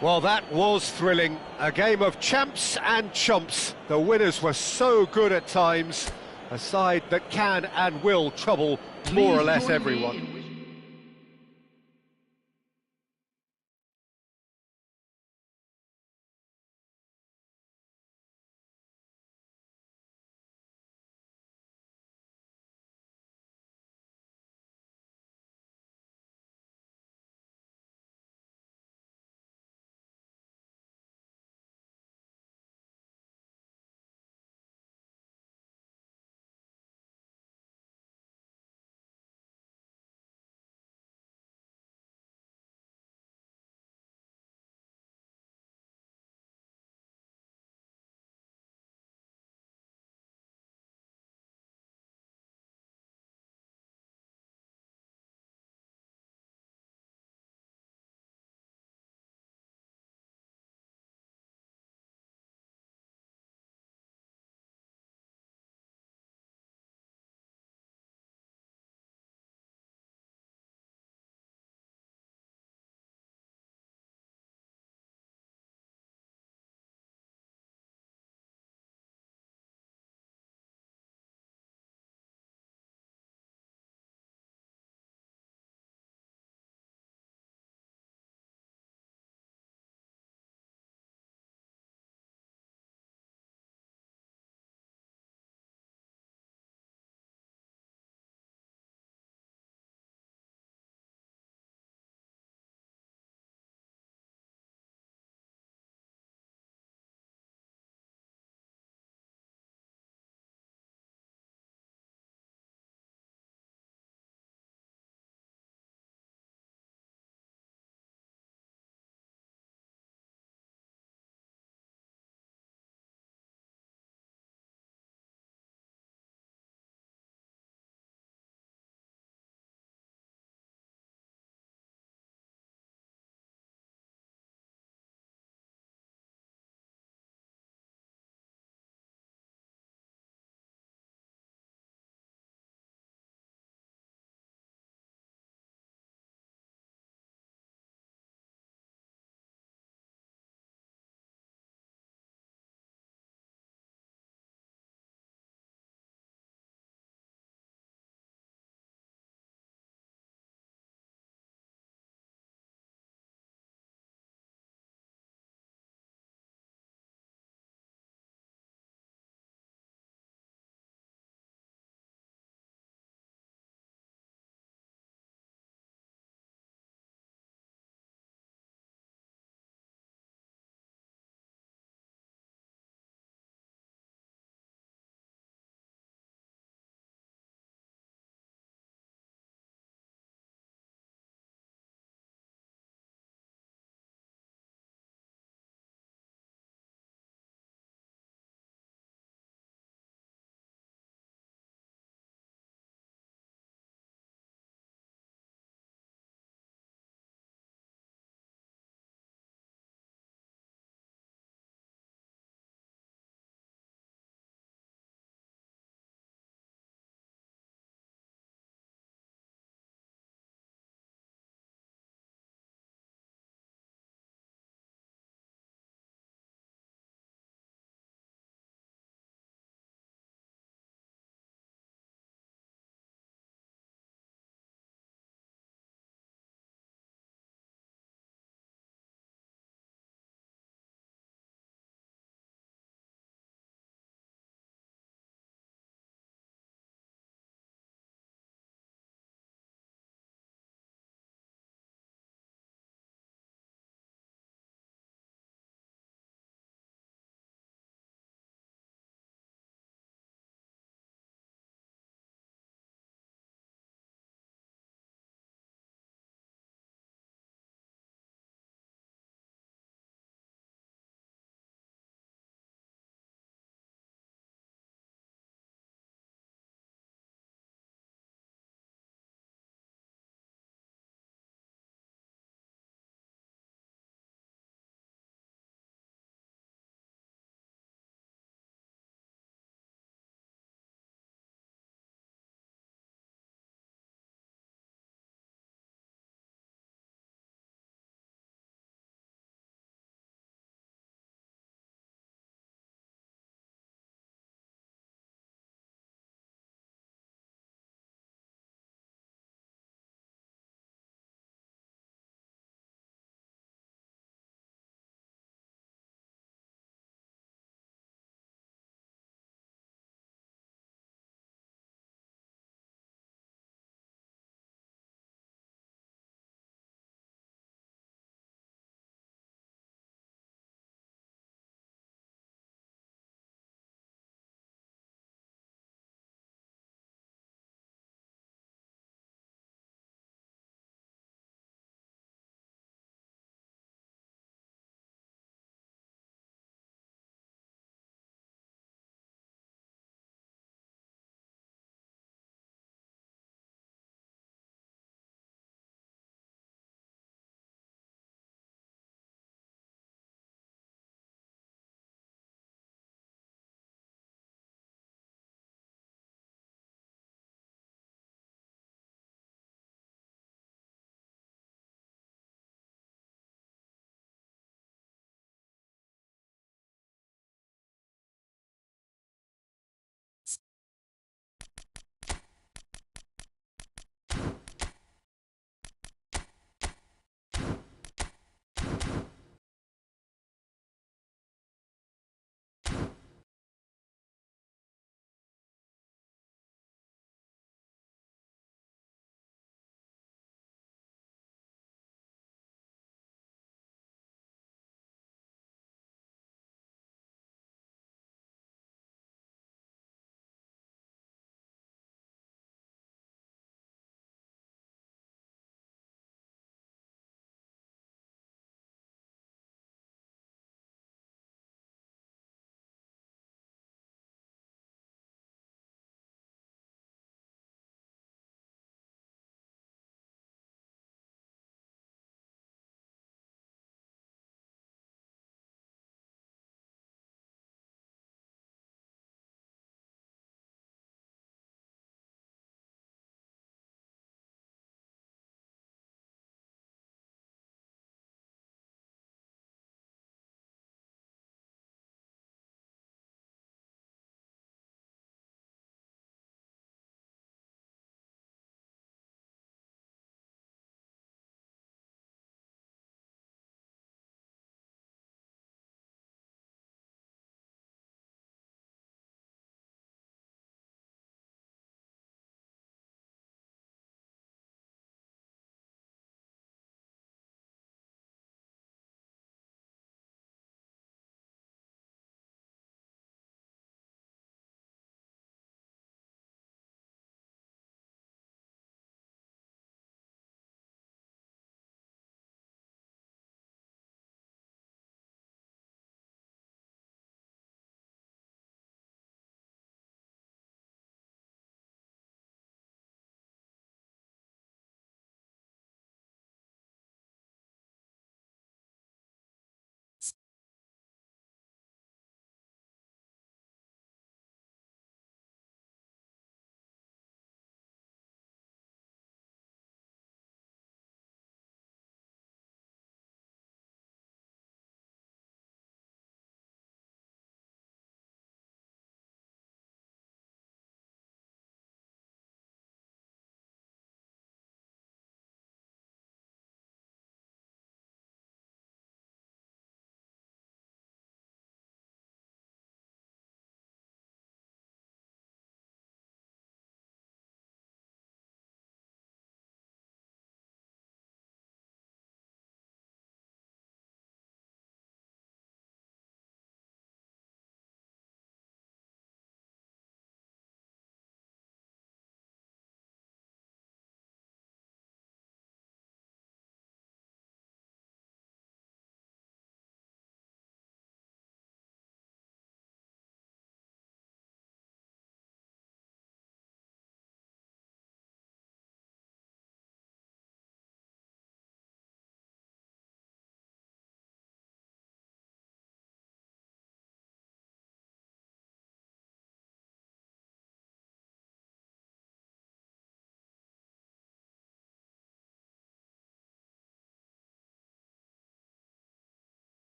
Speaker 4: Well, that was thrilling. A game of champs and chumps. The winners were so good at times. A side that can and will trouble more or less everyone.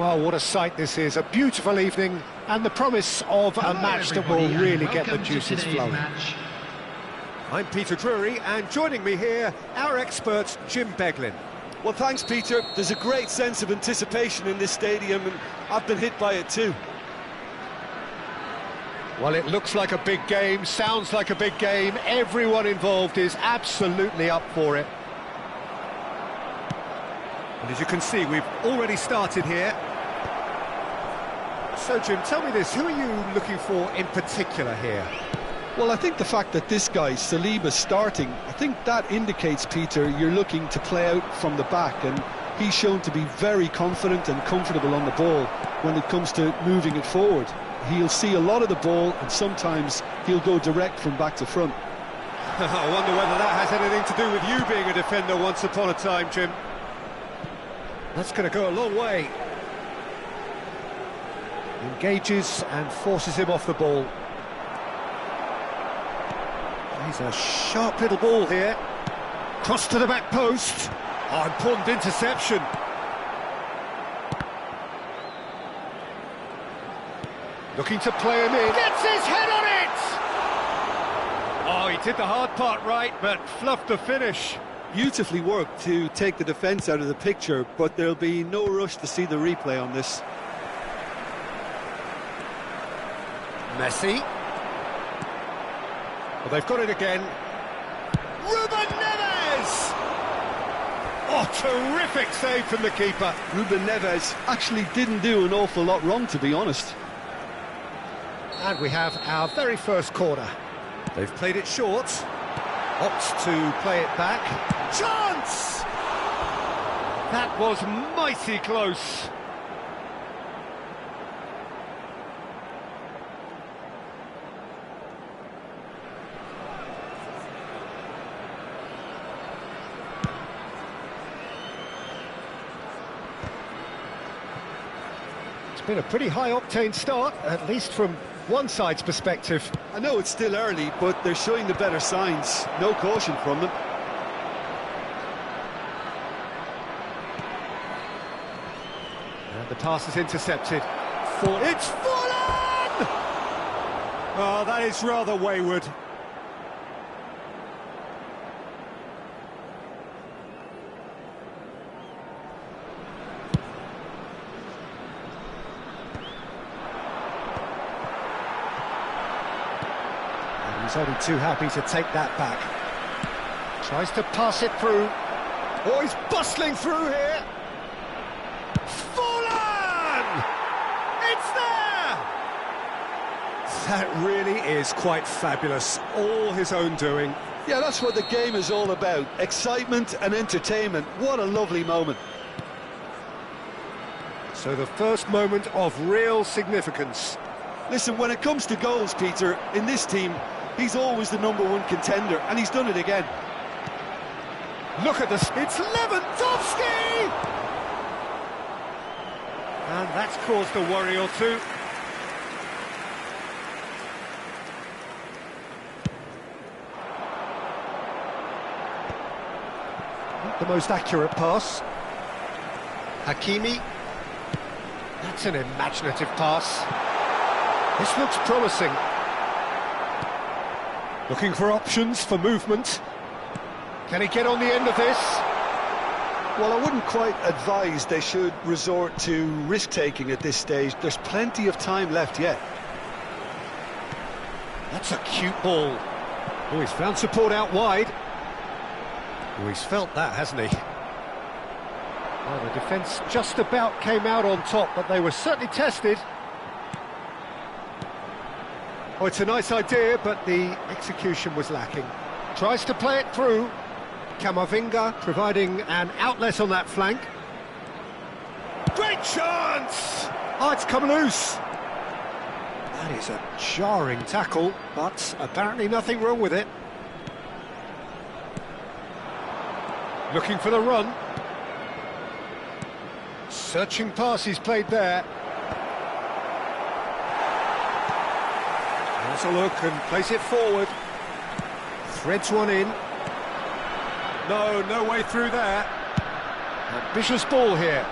Speaker 4: Well, what a sight this is. A beautiful evening and the promise of a match that will really get the juices flowing. I'm Peter Drury, and joining me here, our expert, Jim Beglin.
Speaker 3: Well, thanks, Peter. There's a great sense of anticipation in this stadium, and I've been hit by it too.
Speaker 4: Well, it looks like a big game, sounds like a big game. Everyone involved is absolutely up for it. And as you can see, we've already started here. So, Jim, tell me this, who are you looking for in particular here?
Speaker 3: Well, I think the fact that this guy, Saliba's starting, I think that indicates, Peter, you're looking to play out from the back, and he's shown to be very confident and comfortable on the ball when it comes to moving it forward. He'll see a lot of the ball, and sometimes he'll go direct from back to front.
Speaker 4: I wonder whether that has anything to do with you being a defender once upon a time, Jim. That's going to go a long way. Engages and forces him off the ball. He's a sharp little ball here. Cross to the back post. Oh, important interception. Looking to play him in.
Speaker 1: Gets his head on it!
Speaker 4: Oh, he did the hard part right, but fluffed the finish.
Speaker 3: Beautifully worked to take the defence out of the picture, but there'll be no rush to see the replay on this.
Speaker 4: Messi. Well, they've got it again.
Speaker 1: Ruben Neves!
Speaker 4: Oh, terrific save from the keeper.
Speaker 3: Ruben Neves actually didn't do an awful lot wrong, to be honest.
Speaker 4: And we have our very first corner. They've played it short. Opts to play it back.
Speaker 1: Chance!
Speaker 4: That was mighty close. It's been a pretty high-octane start, at least from one side's perspective.
Speaker 3: I know it's still early, but they're showing the better signs. No caution from them.
Speaker 4: And the pass is intercepted. It's fallen! Oh, that is rather wayward. He's only too happy to take that back. Tries to pass it through. Oh, he's bustling through here.
Speaker 1: Fallen! It's there!
Speaker 4: That really is quite fabulous. All his own doing.
Speaker 3: Yeah, that's what the game is all about. Excitement and entertainment. What a lovely moment.
Speaker 4: So the first moment of real significance.
Speaker 3: Listen, when it comes to goals, Peter, in this team, he's always the #1 contender, and he's done it again.
Speaker 4: Look at this. It's Lewandowski! And that's caused a worry or two. Not the most accurate pass. Hakimi. That's an imaginative pass. This looks promising. Looking for options for movement. Can he get on the end of this?
Speaker 3: Well, I wouldn't quite advise they should resort to risk-taking at this stage. There's plenty of time left yet.
Speaker 4: That's a cute ball. Oh, he's found support out wide. Oh, he's felt that, hasn't he? Well, the defence just about came out on top, but they were certainly tested. Oh, it's a nice idea, but the execution was lacking. Tries to play it through. Camavinga providing an outlet on that flank.
Speaker 1: Great chance!
Speaker 4: Oh, it's come loose. That is a jarring tackle, but apparently nothing wrong with it. Looking for the run. Searching pass he's played there. Has a look and plays it forward. Threads one in. No way through there. Ambitious ball here.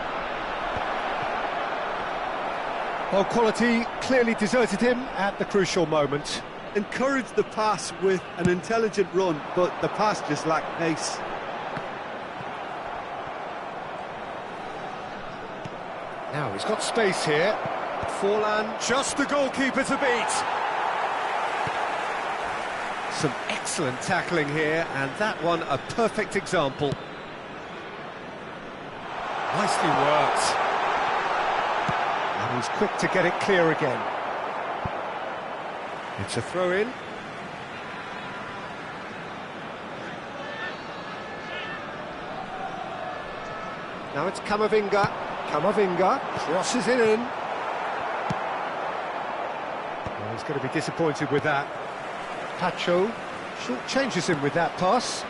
Speaker 4: Well, quality clearly deserted him at the crucial moment.
Speaker 3: Encouraged the pass with an intelligent run, but the pass just lacked pace.
Speaker 4: Now he's got space here. Forlan, just the goalkeeper to beat. Some excellent tackling here, and that one a perfect example. Nicely worked. And he's quick to get it clear again. It's a throw-in. Now it's Camavinga. Camavinga crosses it in. Well, he's going to be disappointed with that. Pacho short-changes him with that pass.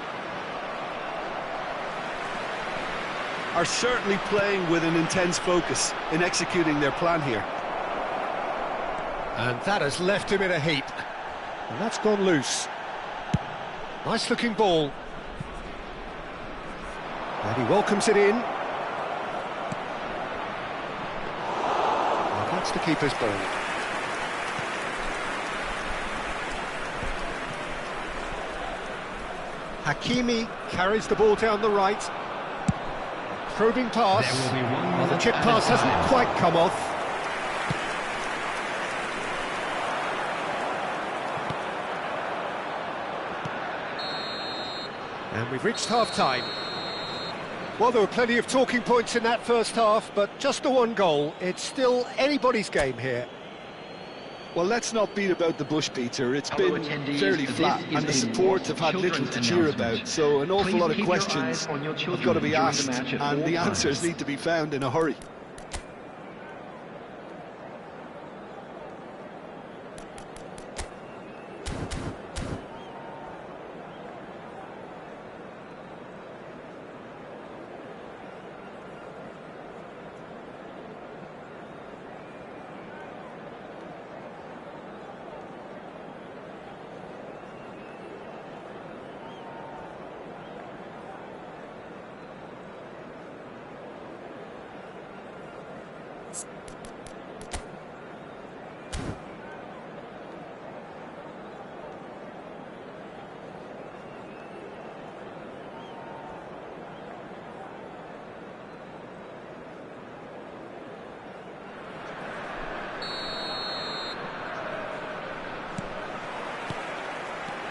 Speaker 3: Are certainly playing with an intense focus in executing their plan here.
Speaker 4: And that has left him in a heap. And that's gone loose. Nice looking ball. And he welcomes it in. And that's the keeper's ball. Hakimi carries the ball down the right. Probing pass.
Speaker 2: There will be one
Speaker 4: Well, the
Speaker 2: minute
Speaker 4: chip
Speaker 2: at a
Speaker 4: pass hasn't
Speaker 2: time.
Speaker 4: quite come off. And we've reached half-time. Well, there were plenty of talking points in that first half, but just the one goal. It's still anybody's game here.
Speaker 3: Well, let's not beat about the bush, Peter. It's
Speaker 2: Hello,
Speaker 3: been
Speaker 2: attendees.
Speaker 3: fairly
Speaker 2: This
Speaker 3: flat,
Speaker 2: is
Speaker 3: and the
Speaker 2: a
Speaker 3: support have had little
Speaker 2: children's
Speaker 3: to cheer
Speaker 2: announcement.
Speaker 3: about. So an awful
Speaker 2: Please
Speaker 3: lot of
Speaker 2: keep your
Speaker 3: questions
Speaker 2: eyes on your
Speaker 3: have
Speaker 2: children
Speaker 3: got to be
Speaker 2: during the
Speaker 3: asked,
Speaker 2: match at
Speaker 3: and
Speaker 2: all
Speaker 3: the
Speaker 2: times.
Speaker 3: answers need to be found in a hurry.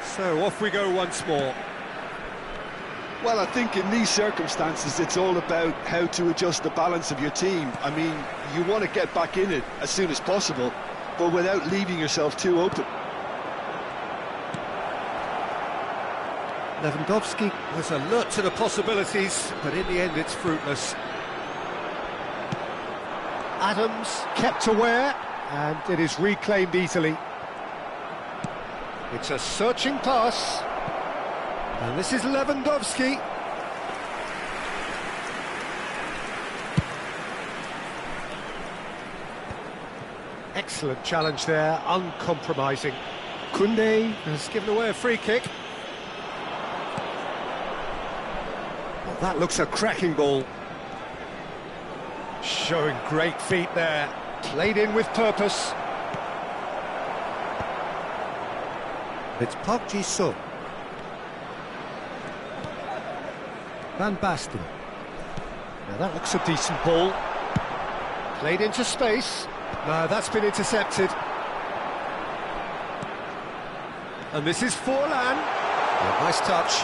Speaker 4: So off we go once more.
Speaker 3: Well, I think in these circumstances, it's all about how to adjust the balance of your team. I mean, you want to get back in it as soon as possible, but without leaving yourself too open.
Speaker 4: Lewandowski was alert to the possibilities, but in the end it's fruitless. Adams kept aware, and it is reclaimed easily. It's a searching pass, and this is Lewandowski. Excellent challenge there, uncompromising. Koundé has given away a free kick. Well, that looks a cracking ball. Showing great feet there, played in with purpose. It's Park Ji-sung. Van Basten. Now that looks a decent ball. Played into space. No, that's been intercepted. And this is Forlan. Yeah, nice touch.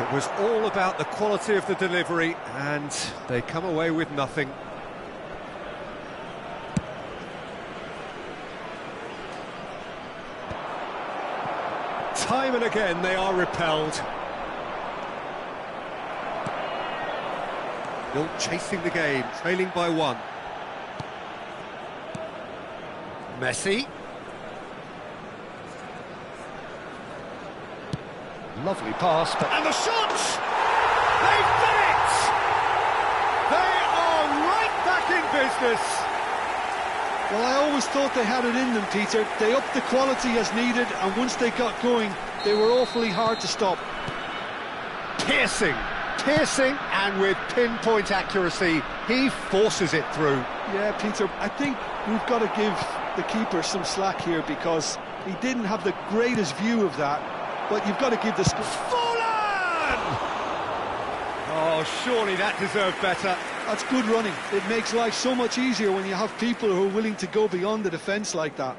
Speaker 4: It was all about the quality of the delivery, and they come away with nothing. Time and again they are repelled. Still chasing the game, trailing by one. Messi. Lovely pass, but... And the shots! They've done it! They are right back in business!
Speaker 3: Well, I always thought they had it in them, Peter. They upped the quality as needed, and once they got going, they were awfully hard to stop.
Speaker 4: Piercing piercing and with pinpoint accuracy, he forces it through.
Speaker 3: Yeah, Peter, I think we've got to give the keeper some slack here because he didn't have the greatest view of that, but you've got to give the...
Speaker 4: Forlan! Oh, surely that deserved better.
Speaker 3: That's good running. It makes life so much easier when you have people who are willing to go beyond the defence like that.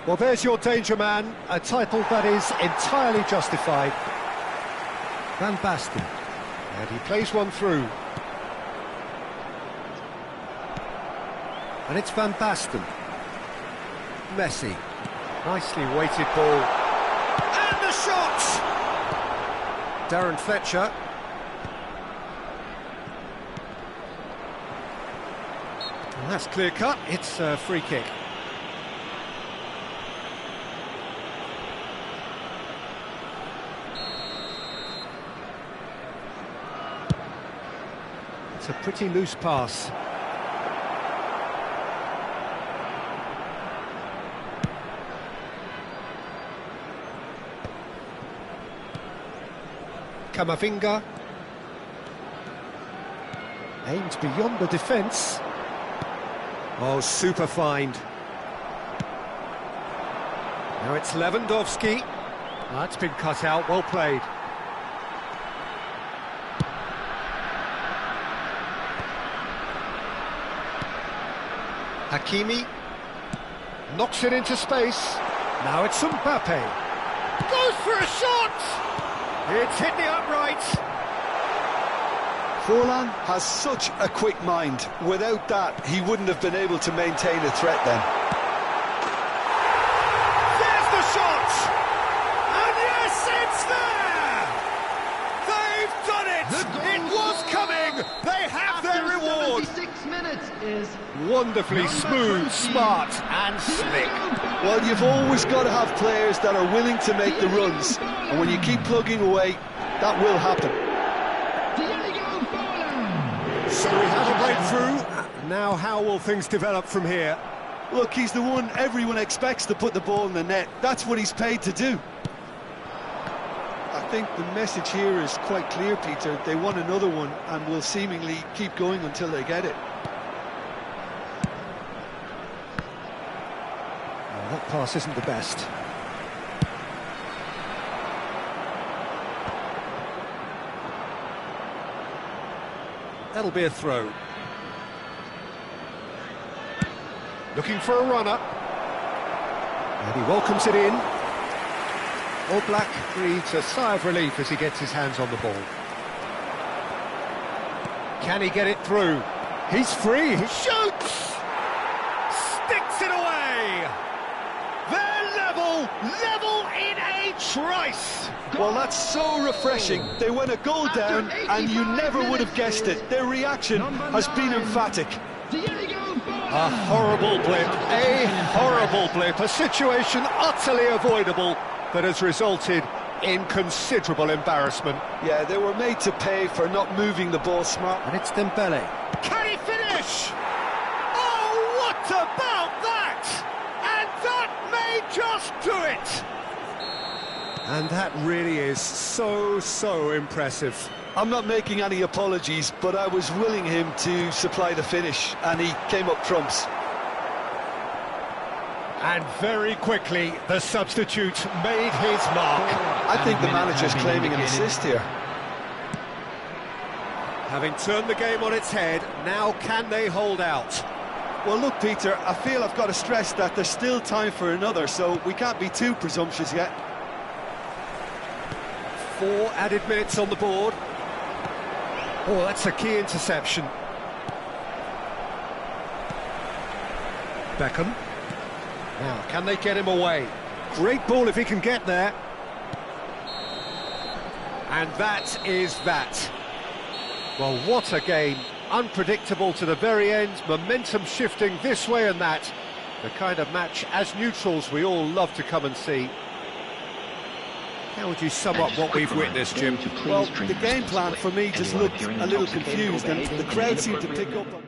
Speaker 4: Well, there's your danger man, a title that is entirely justified. Van Basten. And he plays one through. And it's Van Basten. Messi. Nicely weighted ball. And the shot! Darren Fletcher. And that's clear cut. It's a free kick. It's a pretty loose pass. Camavinga. Aimed beyond the defence. Oh, super find. Now it's Lewandowski. That's been cut out, well played. Hakimi knocks it into space. Now it's Mbappe. Goes for a shot! It's hit the uprights.
Speaker 3: Forlan has such a quick mind. Without that, he wouldn't have been able to maintain a threat then.
Speaker 4: There's the shot! And yes, it's there! They've done it! It was coming! They have their reward!
Speaker 2: 76 minutes is...
Speaker 4: Wonderfully smooth, smart and slick.
Speaker 3: Well, you've always got to have players that are willing to make the runs, and when you keep plugging away, that will happen.
Speaker 4: So we have a breakthrough. Now how will things develop from here?
Speaker 3: Look, he's the one everyone expects to put the ball in the net. That's what he's paid to do. I think the message here is quite clear, Peter. They want another one and will seemingly keep going until they get it.
Speaker 4: That pass isn't the best. That'll be a throw. Looking for a runner. And he welcomes it in. All Black breathes a sigh of relief as he gets his hands on the ball. Can he get it through? He's free. He shoots! Sticks it away! They're level in a trice!
Speaker 3: Well, that's so refreshing. They went a goal down and you never would have guessed it. Their reaction has been emphatic.
Speaker 4: A horrible blip, a situation utterly avoidable that has resulted in considerable embarrassment.
Speaker 3: Yeah, they were made to pay for not moving the ball smart.
Speaker 4: And it's Dembele. Can he finish? Oh, what about that? And that may just do it! And that really is so impressive.
Speaker 3: I'm not making any apologies, but I was willing him to supply the finish, and he came up trumps.
Speaker 4: And very quickly, the substitute made his mark.
Speaker 3: I think the manager's claiming an assist here.
Speaker 4: Having turned the game on its head, now can they hold out?
Speaker 3: Well, look, Peter, I feel I've got to stress that there's still time for another, so we can't be too presumptuous yet.
Speaker 4: 4 added minutes on the board. Oh, that's a key interception. Beckham. Now, can they get him away? Great ball if he can get there. And that is that. Well, what a game. Unpredictable to the very end, momentum shifting this way and that. The kind of match, as neutrals, we all love to come and see. How would you sum up what we've witnessed, Jim?
Speaker 3: Well, the game plan for me just looked a little confused, and the crowd seemed to pick up on...